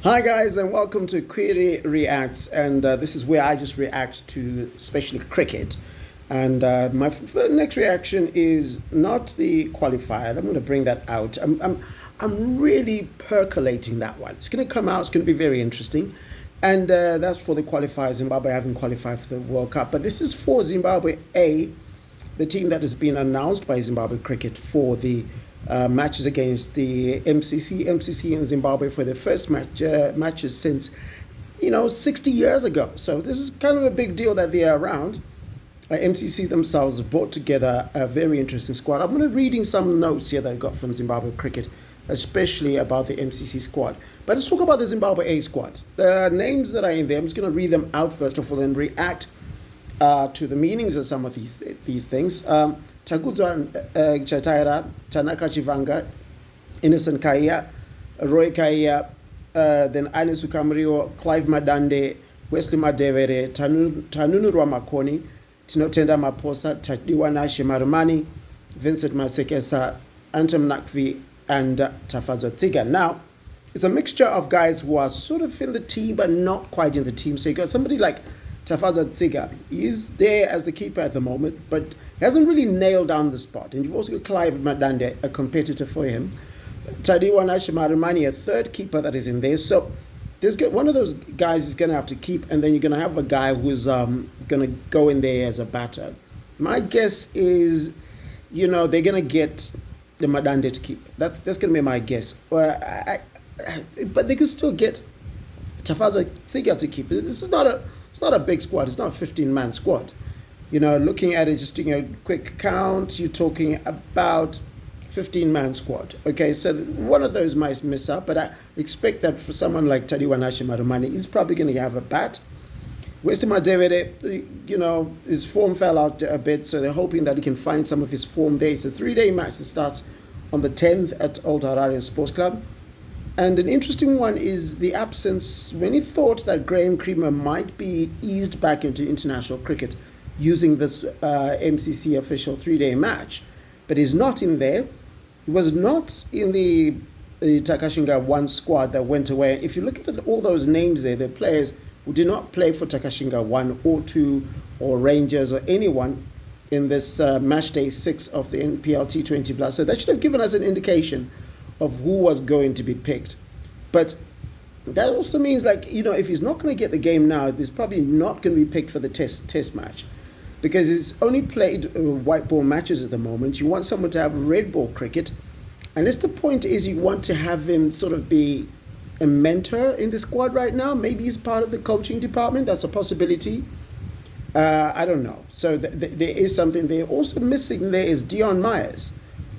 Hi guys, and welcome to Kwiri Reacts, and this is where I just react to especially cricket. And my next reaction is not the qualifier. I'm going to bring that out. I'm really percolating that one. It's going to come out. It's going to be very interesting, and that's for the qualifier. Zimbabwe haven't qualified for the World Cup, but this is for Zimbabwe A, the team that has been announced by Zimbabwe Cricket for the matches against the MCC in Zimbabwe for the first matches since 60 years ago. So this is kind of a big deal that they are around. MCC themselves brought together a very interesting squad. I'm going to reading some notes here that I got from Zimbabwe Cricket, especially about the MCC squad. But let's talk about the Zimbabwe A squad. The names that are in there, I'm just going to read them out first of all and react to the meanings of some of these things. Takudza Chataira, Tanaka Chivanga, Innocent Kaya, Roy Kaya, then Ines Ukamrio, Clive Madande, Wesley Madevere, Tanunu Rwamakoni, Tinotenda Maposa, Tadiwana Shimarumani, Vincent Masekesa, Anton Nakvi, and Tafazo Tsiga. Now, it's a mixture of guys who are sort of in the team but not quite in the team. So you got somebody like Tafazo Tsiga. He's there as the keeper at the moment, but hasn't really nailed down the spot. And you've also got Clive Madande, a competitor for him. Tadiwana Shimarumani, a third keeper that is in there. So there's one of those guys is going to have to keep, and then you're going to have a guy who's going to go in there as a batter. My guess is, they're going to get the Madande to keep. That's going to be my guess. But they could still get Tafazo Tsiga to keep. This is not a big squad. It's not a 15-man squad. Looking at it, just doing a quick count, you're talking about 15-man squad. Okay, so one of those might miss out, but I expect that for someone like Tadiwana Shimarumani, he's probably going to have a bat. Wesley Madevere, his form fell out a bit, so they're hoping that he can find some of his form there. It's a 3-day match that starts on the 10th at Old Harare Sports Club. And an interesting one is the absence, many thought that Graham Creamer might be eased back into international cricket using this MCC official 3-day match. But he's not in there. He was not in the Takashinga 1 squad that went away. If you look at all those names there, they're players who did not play for Takashinga 1 or 2 or Rangers or anyone in this match day 6 of the NPL T20 Plus. So that should have given us an indication of who was going to be picked. But that also means, if he's not going to get the game now, he's probably not going to be picked for the test match, because he's only played white ball matches at the moment. You want someone to have red ball cricket, and the point is you want to have him sort of be a mentor in the squad right now. Maybe he's part of the coaching department. That's a possibility. I don't know. So there is something there. Also missing there is Dion Myers,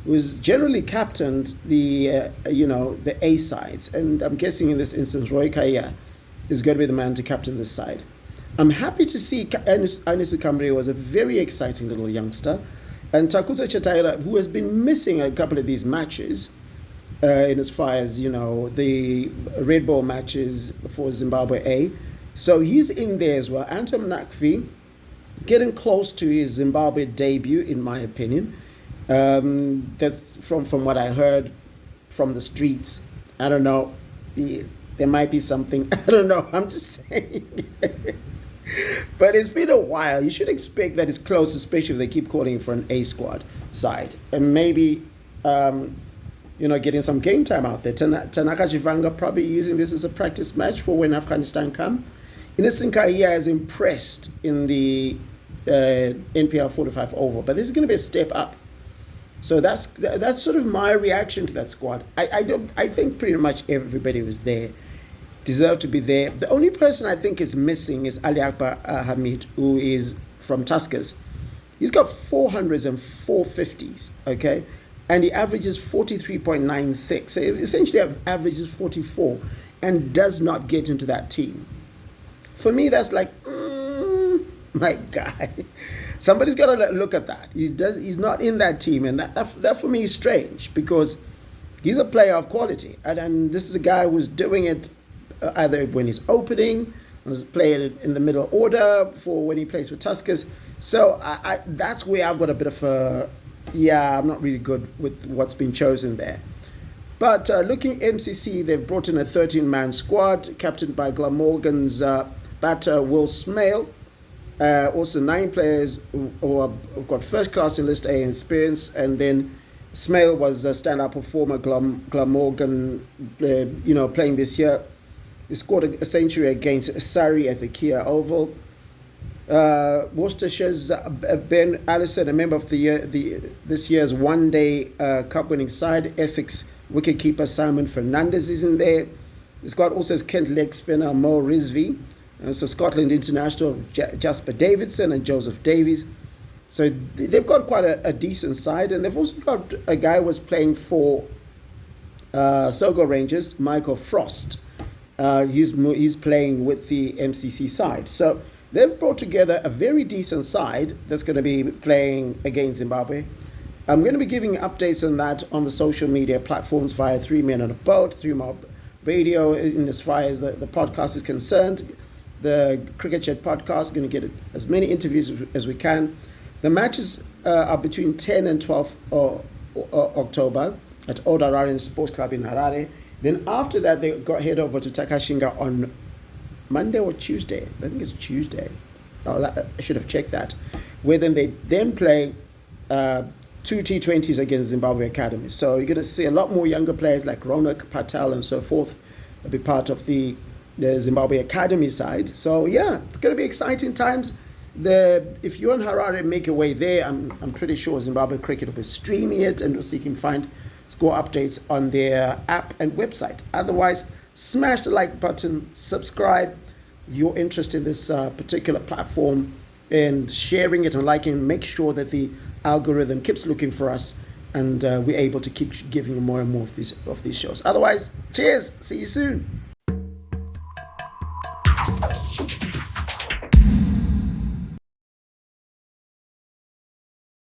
who's generally captained the A sides, and I'm guessing in this instance Roy Kaya is going to be the man to captain this side. I'm happy to see Ines Ukamrio was a very exciting little youngster, and Takudza Chataira, who has been missing a couple of these matches in as far as the red ball matches for Zimbabwe A, so he's in there as well. Anton Nakvi getting close to his Zimbabwe debut, in my opinion. That's from what I heard from the streets. I don't know. There might be something. I don't know. I'm just saying. But it's been a while. You should expect that it's close, especially if they keep calling for an A squad side. And maybe, getting some game time out there. Tanaka Chivanga probably using this as a practice match for when Afghanistan come. Innocent Kaya is impressed in the NPL 45 over. But this is going to be a step up. So that's sort of my reaction to that squad. I think pretty much everybody who was there deserved to be there. The only person I think is missing is Ali Akbar Hamid, who is from Tuskers. He's got 400s and 450s, okay? And he averages 43.96. So essentially averages 44 and does not get into that team. For me, that's like, my guy. Somebody's got to look at that. He's not in that team, and that for me is strange, because he's a player of quality, and this is a guy who's doing it either when he's opening, was playing in the middle order for when he plays for Tuskers. So that's where I've got a bit of I'm not really good with what's been chosen there. But looking MCC, they've brought in a 13-man squad, captained by Glamorgan's batter Will Smale. Also 9 players who have got first-class in List A experience, and then Smale was a stand-up performer. Glamorgan, playing this year. He scored a century against Surrey at the Kia Oval. Worcestershire's Ben Allison, a member of this year's one-day cup-winning side. Essex wicketkeeper Simon Fernandez is in there. The squad also has Kent leg spinner Mo Rizvi. So Scotland international Jasper Davidson and Joseph Davies. So they've got quite a decent side, and they've also got a guy who was playing for Sogo Rangers, Michael Frost. He's playing with the MCC side. So they've brought together a very decent side that's going to be playing against Zimbabwe. I'm going to be giving updates on that on the social media platforms via 3 Men on a Boat, 3 Mob Radio, in as far as the podcast is concerned. The Cricket Chat podcast is going to get as many interviews as we can. The matches are between 10 and 12 October at Odararen Sports Club in Harare. Then after that, they head over to Takashinga on Monday or Tuesday. I think it's Tuesday. I should have checked that. Where then they play 2 T20s against Zimbabwe Academy. So you're going to see a lot more younger players like Ronak Patel and so forth be part of the Zimbabwe Academy side. So yeah, it's going to be exciting times. If you're in Harare, make your way there. I'm pretty sure Zimbabwe Cricket will be streaming it, and so you can find score updates on their app and website. Otherwise, smash the like button, subscribe. Your interest in this particular platform, and sharing it and liking, make sure that the algorithm keeps looking for us, and we're able to keep giving you more and more of these shows. Otherwise, cheers. See you soon.